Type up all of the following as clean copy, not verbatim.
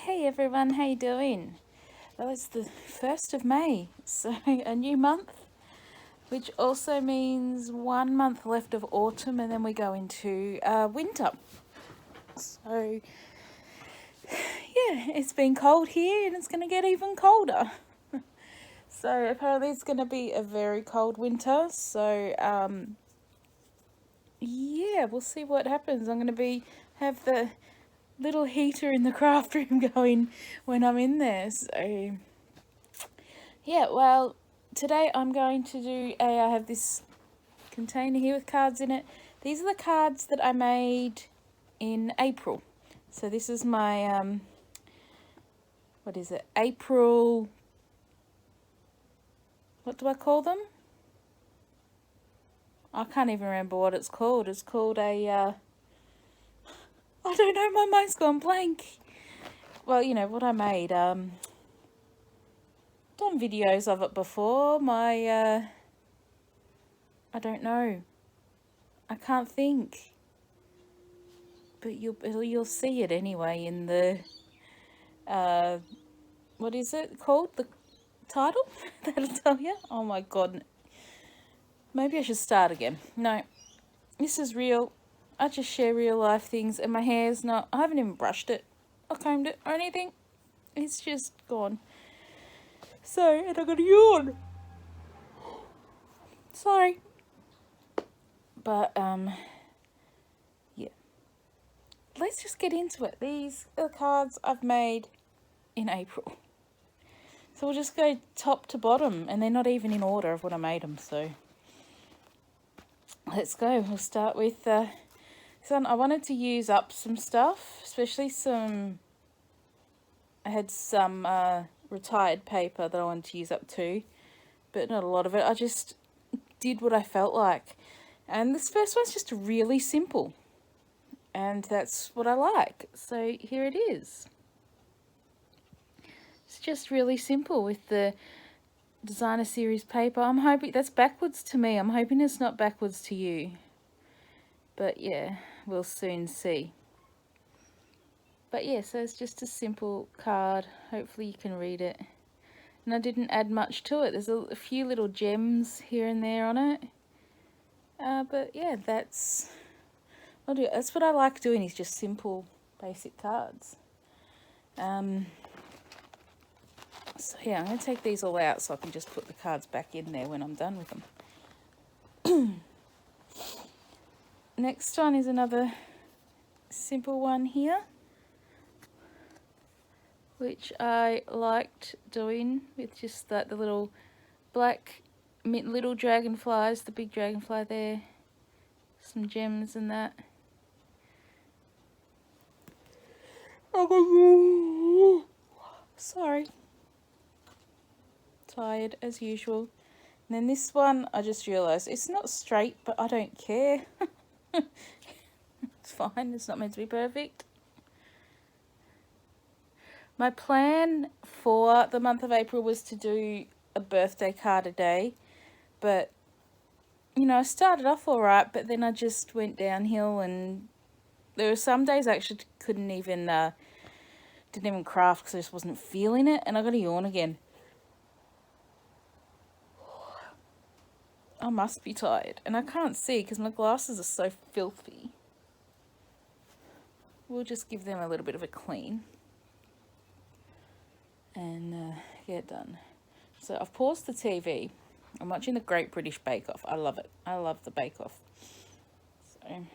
Hey everyone, how you doing? Well, it's the 1st of May, so a new month, which also means 1 month left of autumn and then we go into winter. So, yeah, it's been cold here and it's going to get even colder. So apparently it's going to be a very cold winter, so yeah, we'll see what happens. I'm going to have the little heater in the craft room going when I'm in there, so yeah, well, today I'm going to I have this container here with cards in it. These are the cards that I made in April. So this is my, what is it? April, what do I call them? I can't even remember what it's called. It's called I don't know, my mind's gone blank. Well, you know, what I made, done videos of it before. I don't know. I can't think. But you'll see it anyway in the, what is it called? The title? That'll tell you. Oh my god. Maybe I should start again. No, this is real. I just share real life things, and my hair's not, I haven't even brushed it or combed it or anything. It's just gone. So, and I got a yawn. Sorry. But, yeah. Let's just get into it. These are the cards I've made in April. So we'll just go top to bottom, and they're not even in order of what I made them, so let's go. We'll start with this one. I wanted to use up some stuff, especially I had some retired paper that I wanted to use up too, but not a lot of it. I just did what I felt like. And this first one's just really simple, and that's what I like. So here it is. It's just really simple with the designer series paper. I'm hoping that's backwards to me. I'm hoping it's not backwards to you. But yeah, we'll soon see. But yeah, so it's just a simple card. Hopefully you can read it. And I didn't add much to it. There's a few little gems here and there on it. But yeah, that's what I like doing, is just simple, basic cards. So yeah, I'm going to take these all out so I can just put the cards back in there when I'm done with them. Next one is another simple one here, which I liked doing with just like the little black little dragonflies, the big dragonfly there, some gems and that. Sorry. Tired as usual. And then this one, I just realised it's not straight, but I don't care. It's fine, it's not meant to be perfect. My plan for the month of April was to do a birthday card a day, but you know, I started off alright, but then I just went downhill, and there were some days I actually didn't even craft because I just wasn't feeling it, and I got a yawn again. I must be tired, and I can't see because my glasses are so filthy. We'll just give them a little bit of a clean and get it done. So I've paused the TV. I'm watching the Great British Bake Off. I love it. I love the Bake Off. So,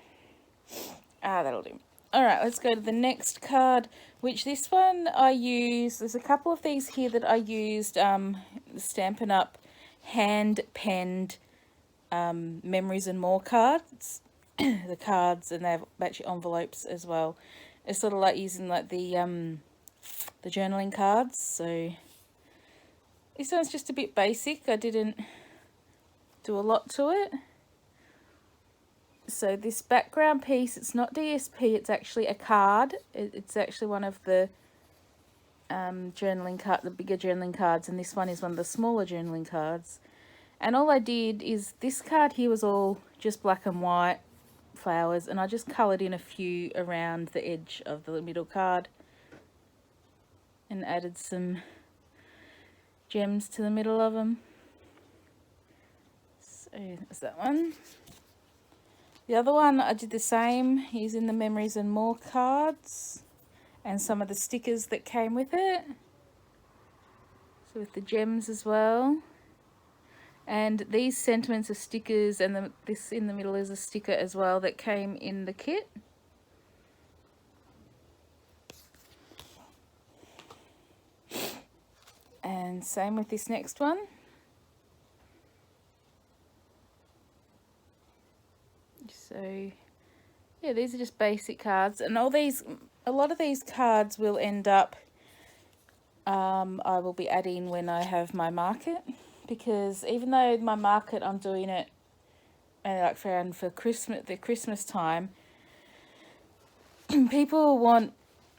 that'll do. Alright, let's go to the next card, which this one I use. There's a couple of these here that I used Stampin' Up! Hand-penned Memories and More cards. The cards, and they have actually envelopes as well. It's sort of like using like the journaling cards. So this one's just a bit basic. I didn't do a lot to it. So this background piece, it's not DSP, it's actually a card. It's actually one of the the bigger journaling cards, and this one is one of the smaller journaling cards. And all I did is, this card here was all just black and white flowers, and I just coloured in a few around the edge of the middle card. and added some gems to the middle of them. So there's that one. The other one I did the same using the Memories and More cards and some of the stickers that came with it. So with the gems as well. And these sentiments are stickers, and this in the middle is a sticker as well that came in the kit. And same with this next one. So yeah, these are just basic cards, and a lot of these cards will end up I will be adding when I have my market, because even though my market I'm doing it like for Christmas, the Christmas time, people want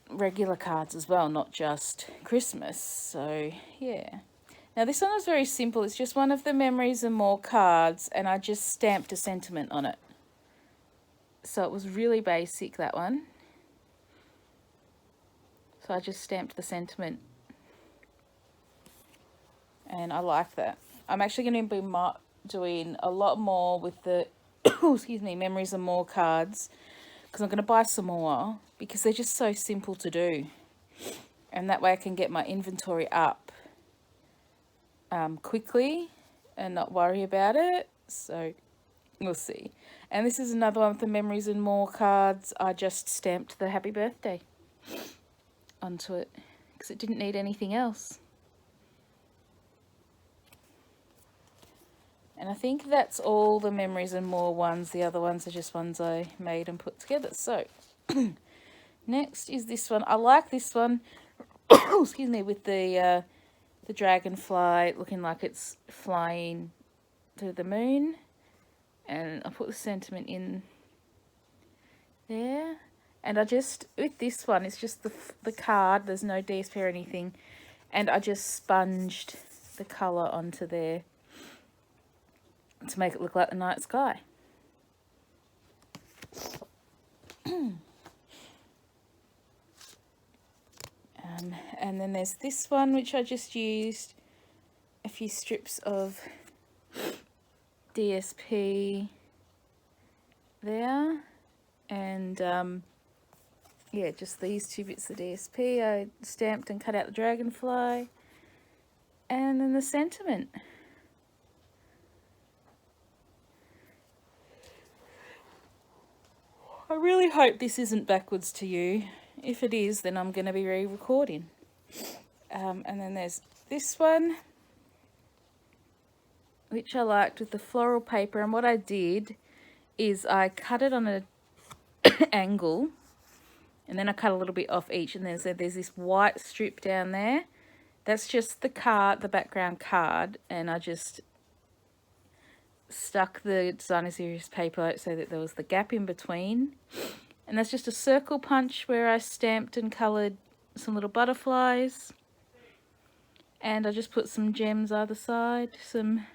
regular cards as well, not just Christmas. So yeah. Now this one was very simple. It's just one of the Memories and More cards, and I just stamped a sentiment on it. So it was really basic, that one. So I just stamped the sentiment. And I like that. I'm actually going to be doing a lot more with the excuse me, Memories and More cards, because I'm going to buy some more because they're just so simple to do. And that way I can get my inventory up quickly and not worry about it. So we'll see. And this is another one with the Memories and More cards. I just stamped the happy birthday onto it because it didn't need anything else. And I think that's all the Memories and More ones. The other ones are just ones I made and put together. So next is this one. I like this one. Excuse me, with the dragonfly looking like it's flying to the moon. And I put the sentiment in there. And I just, with this one, it's just the card. There's no DSP or anything. And I just sponged the colour onto there to make it look like the night sky. And then there's this one, which I just used a few strips of DSP there, and yeah, just these two bits of DSP. I stamped and cut out the dragonfly, and then the sentiment. I really hope this isn't backwards to you. If it is, then I'm going to be re-recording. And then there's this one, which I liked, with the floral paper. And what I did is I cut it on an angle, and then I cut a little bit off each, and there's this white strip down there. That's just the card, the background card, and I just stuck the designer series paper so that there was the gap in between. And that's just a circle punch where I stamped and coloured some little butterflies. And I just put some gems either side, some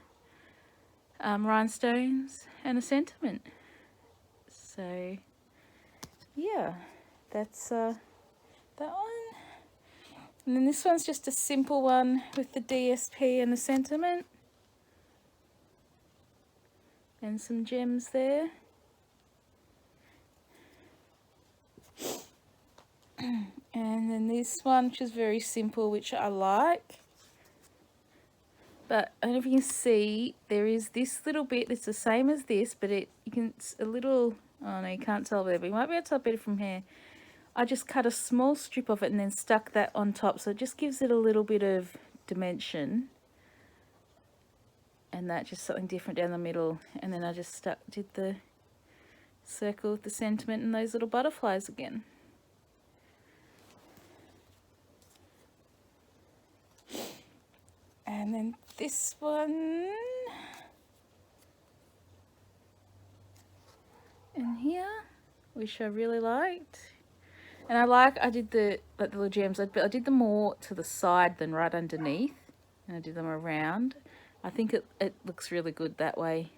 rhinestones, and a sentiment. So yeah, that's that one. And then this one's just a simple one with the DSP and the sentiment. And some gems there. And then this one, which is very simple, which I like. But I don't know if you can see, there is this little bit, it's the same as this, but it's a little, oh no, you can't tell there, but you might be able to tell better from here. I just cut a small strip of it and then stuck that on top, so it just gives it a little bit of dimension. And that, just something different down the middle. And then I just did the circle with the sentiment and those little butterflies again. And then this one in here, which I really liked. And I did the little gems, but I did them more to the side than right underneath. And I did them around. I think it looks really good that way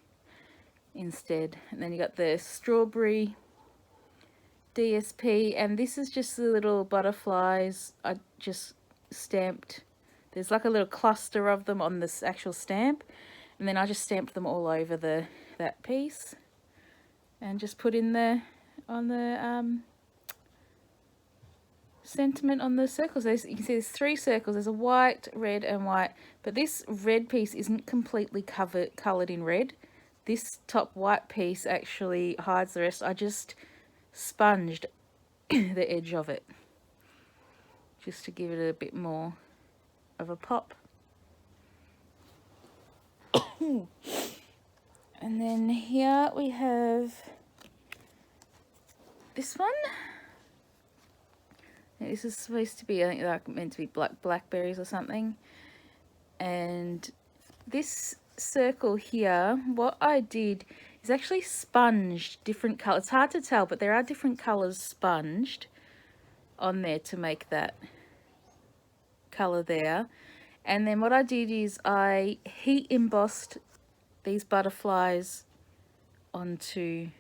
instead. And then you got the strawberry DSP, and this is just the little butterflies. I just stamped, there's like a little cluster of them on this actual stamp, and then I just stamped them all over that piece and just put in the on the sentiment on the circles. You can see there's 3 circles. There's a white, red and white, but this red piece isn't completely coloured in red. This top white piece actually hides the rest. I just sponged the edge of it just to give it a bit more of a pop. And then here we have this one. This is supposed to be, I think, like meant to be blackberries or something. And this circle here, what I did is actually sponged different colours. It's hard to tell, but there are different colours sponged on there to make that colour there. And then what I did is I heat embossed these butterflies onto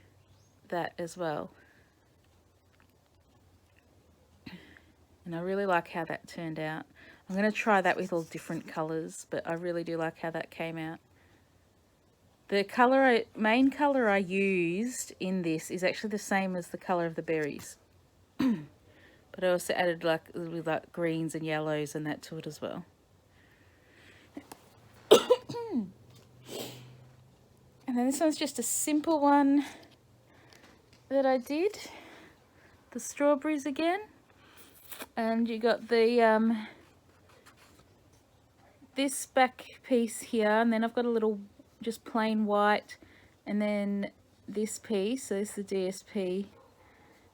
that as well. And I really like how that turned out. I'm going to try that with all different colours, but I really do like how that came out. The main colour I used in this is actually the same as the colour of the berries. But I also added like greens and yellows and that to it as well. And then this one's just a simple one that I did. The strawberries again. And you got the this back piece here, and then I've got a little just plain white, and then this piece, so this is the DSP.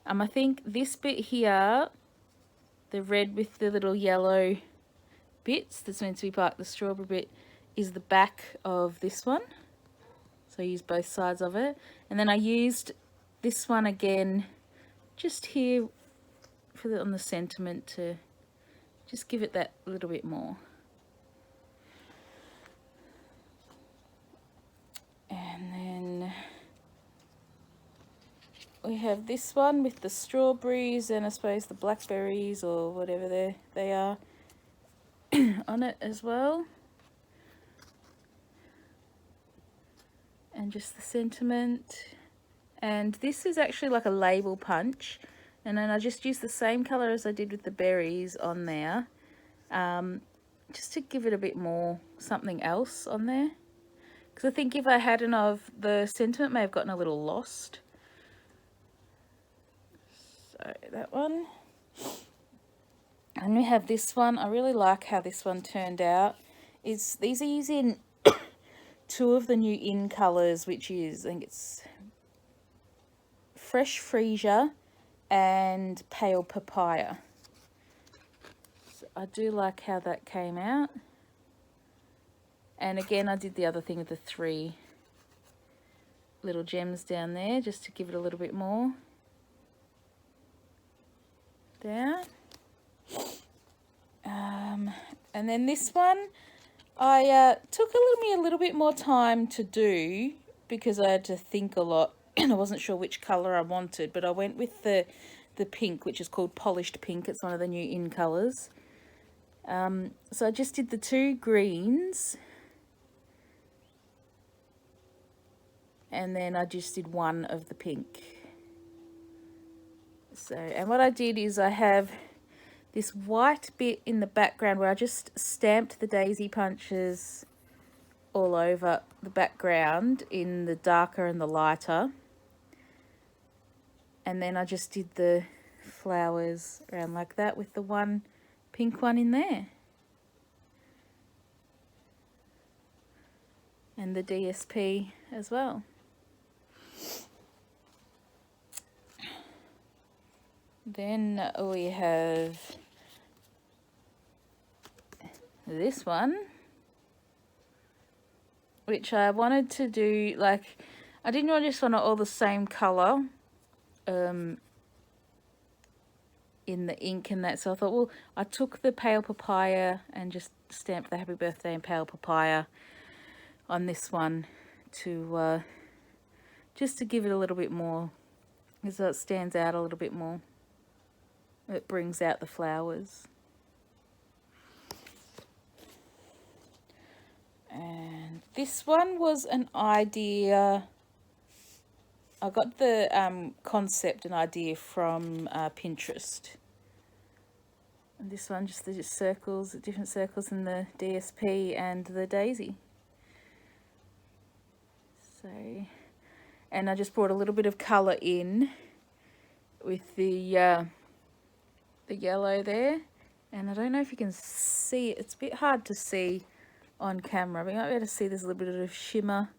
I think this bit here, the red with the little yellow bits that's meant to be part of the strawberry bit, is the back of this one. So I used both sides of it, and then I used this one again just here for on the sentiment to just give it that little bit more. And then we have this one with the strawberries and I suppose the blackberries or whatever they are on it as well. And just the sentiment. And this is actually like a label punch. And then I just used the same colour as I did with the berries on there. Just to give it a bit more something else on there. Because I think if I hadn't of, the sentiment may have gotten a little lost. So that one. And we have this one. I really like how this one turned out. These are using 2 of the new in colours, which is, I think it's Fresh Freesia and Pale Papaya. So I do like how that came out. And again, I did the other thing with the 3 little gems down there, just to give it a little bit more. There. And then this one, I took me a little bit more time to do because I had to think a lot and I wasn't sure which colour I wanted, but I went with the pink, which is called Polished Pink. It's one of the new in colours. So I just did the 2 greens. And then I just did 1 of the pink. So, and what I did is I have this white bit in the background where I just stamped the daisy punches all over the background in the darker and the lighter. And then I just did the flowers around like that with the 1 pink one in there. And the DSP as well. Then we have this one, which I wanted to do, like, I didn't really just want it all the same colour in the ink and that, so I thought, well, I took the Pale Papaya and just stamped the Happy Birthday and Pale Papaya on this one to just to give it a little bit more, so it stands out a little bit more. It brings out the flowers. This one was an idea. I got the concept and idea from Pinterest. And this one, just the circles, different circles in the DSP and the daisy. So, and I just brought a little bit of colour in with the yellow there. And I don't know if you can see it. It's a bit hard to see on camera, but you might be able to see there's a little bit of shimmer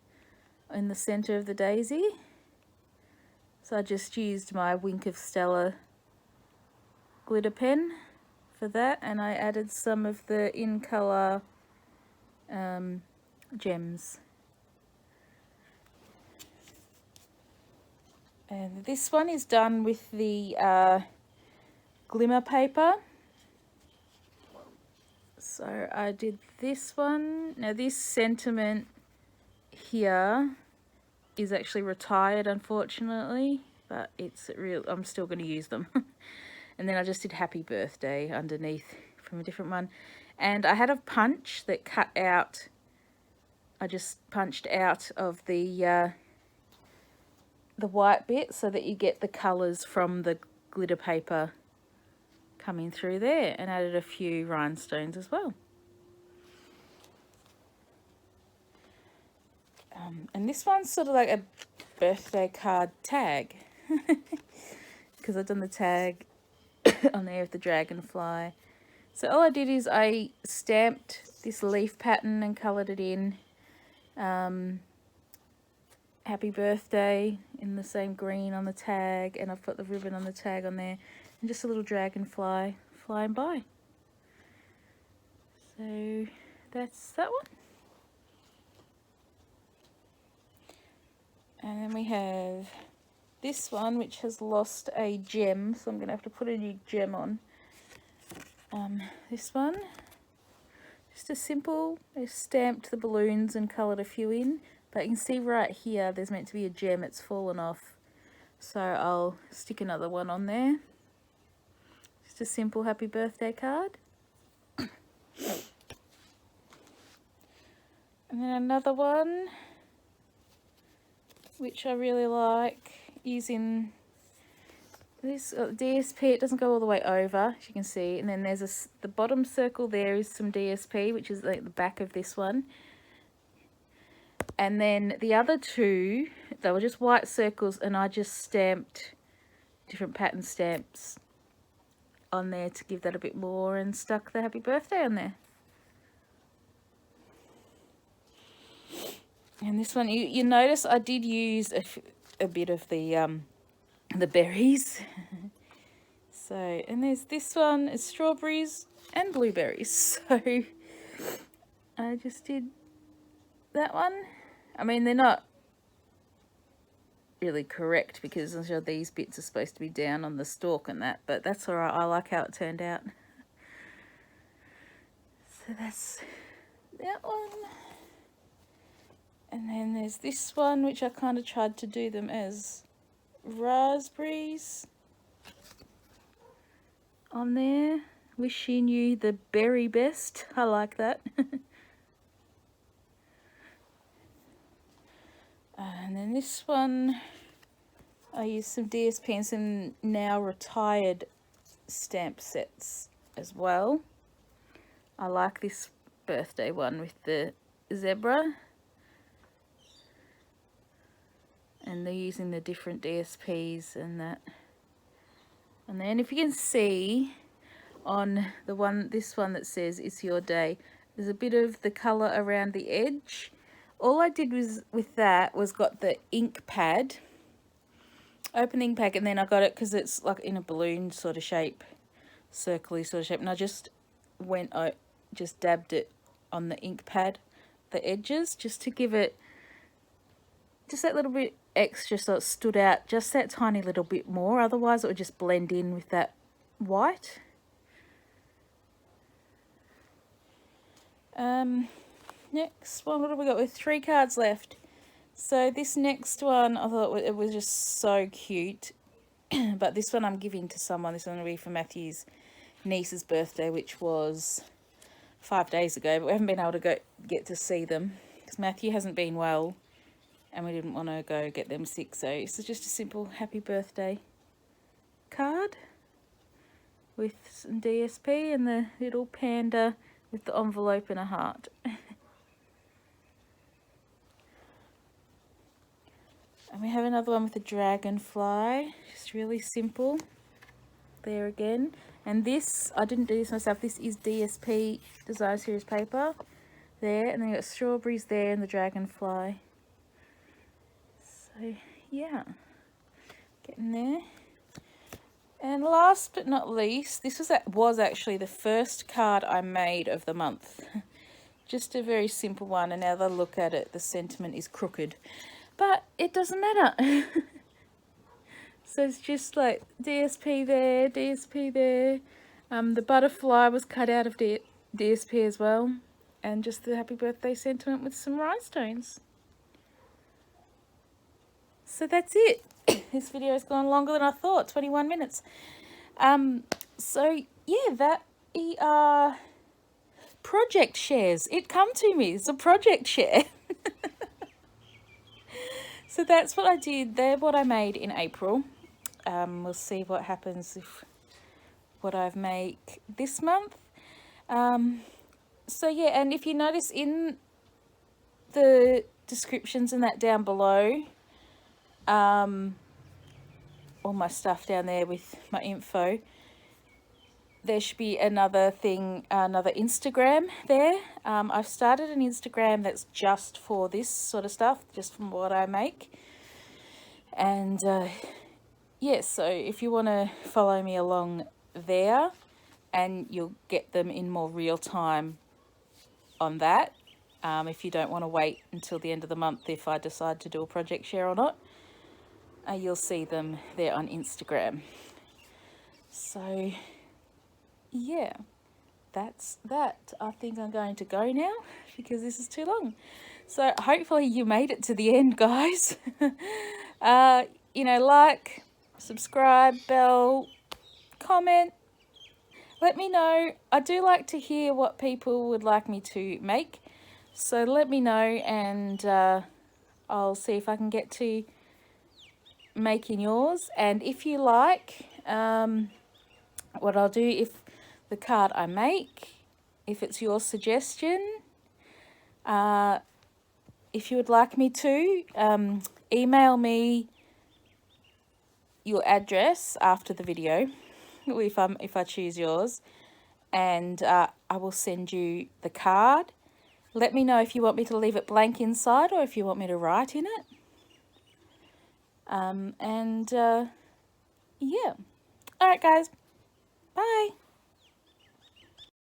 in the centre of the daisy. So I just used my Wink of Stella glitter pen for that, and I added some of the in colour gems. And this one is done with the glimmer paper. So I did this one. Now this sentiment here is actually retired, unfortunately, but it's real. I'm still going to use them. And then I just did happy birthday underneath from a different one. And I had a punch that cut out, I just punched out of the white bit so that you get the colours from the glitter paper coming through there, and added a few rhinestones as well. And this one's sort of like a birthday card tag because I've done the tag on there with the dragonfly. So all I did is I stamped this leaf pattern and coloured it in happy birthday in the same green on the tag, and I've put the ribbon on the tag on there, and just a little dragonfly flying by. So that's that one. And then we have this one, which has lost a gem, so I'm going to have to put a new gem on. This one, just a simple, I stamped the balloons and coloured a few in, but you can see right here there's meant to be a gem, it's fallen off, so I'll stick another one on there. Just a simple happy birthday card. And then another one which I really like, using this DSP. It doesn't go all the way over, as you can see, and then there's the bottom circle there is some DSP, which is like the back of this one, and then the other two, they were just white circles, and I just stamped different pattern stamps on there to give that a bit more, and stuck the happy birthday on there. And this one, you notice I did use a bit of the berries. So, and there's this one, it's strawberries and blueberries. So I just did that one. I mean, they're not really correct because I'm sure these bits are supposed to be down on the stalk and that, but that's all right. I like how it turned out. So that's that one. And then there's this one, which I kind of tried to do them as raspberries on there. Wishing you the berry best. I like that. And then this one, I used some DSP and some now retired stamp sets as well. I like this birthday one with the zebra. And they're using the different DSPs and that. And then if you can see on the one, this one that says it's your day, there's a bit of the colour around the edge. All I did was with that was got the ink pad, open the ink pad, and then I got it because it's like in a balloon sort of shape, circly sort of shape, and I just just dabbed it on the ink pad, the edges, just to give it just that little bit extra so it stood out just that tiny little bit more. Otherwise it would just blend in with that white. Next one, what have we got? With 3 cards left. So this next one, I thought it was just so cute. But this one I'm giving to someone. This one will be for Matthew's niece's birthday, which was 5 days ago, but we haven't been able to get to see them. because Matthew hasn't been well and we didn't want to go get them sick. So this is just a simple happy birthday card with some DSP and the little panda with the envelope and a heart. And we have another one with a dragonfly, just really simple there again. And this, I didn't do this myself, this is DSP Design Series paper there, and then you've got strawberries there and the dragonfly. So yeah, getting there. And last but not least, this was actually the first card I made of the month. Just a very simple one, and now that I look at it, the sentiment is crooked. But it doesn't matter. So it's just like DSP there, DSP there. The butterfly was cut out of DSP as well. And just the happy birthday sentiment with some rhinestones. So that's it. This video has gone longer than I thought, 21 minutes. So yeah, that project shares. It come to me, it's a project share. So that's what I did. They're what I made in April. We'll see what happens if what I've made this month. So yeah, and if you notice in the descriptions and that down below, all my stuff down there with my info, there should be another thing, another Instagram there. I've started an Instagram that's just for this sort of stuff, just from what I make. And yeah, so if you want to follow me along there, and you'll get them in more real time on that. If you don't want to wait until the end of the month if I decide to do a project share or not, you'll see them there on Instagram. So yeah, that's that. I think I'm going to go now because this is too long. So hopefully you made it to the end, guys. You know, like, subscribe, bell, comment. Let me know. I do like to hear what people would like me to make. So let me know, and I'll see if I can get to making yours. And if you like, what I'll do, if the card I make, if it's your suggestion, if you would like me to, email me your address after the video, if I choose yours, and I will send you the card. Let me know if you want me to leave it blank inside or if you want me to write in it. Yeah. All right, guys. Bye.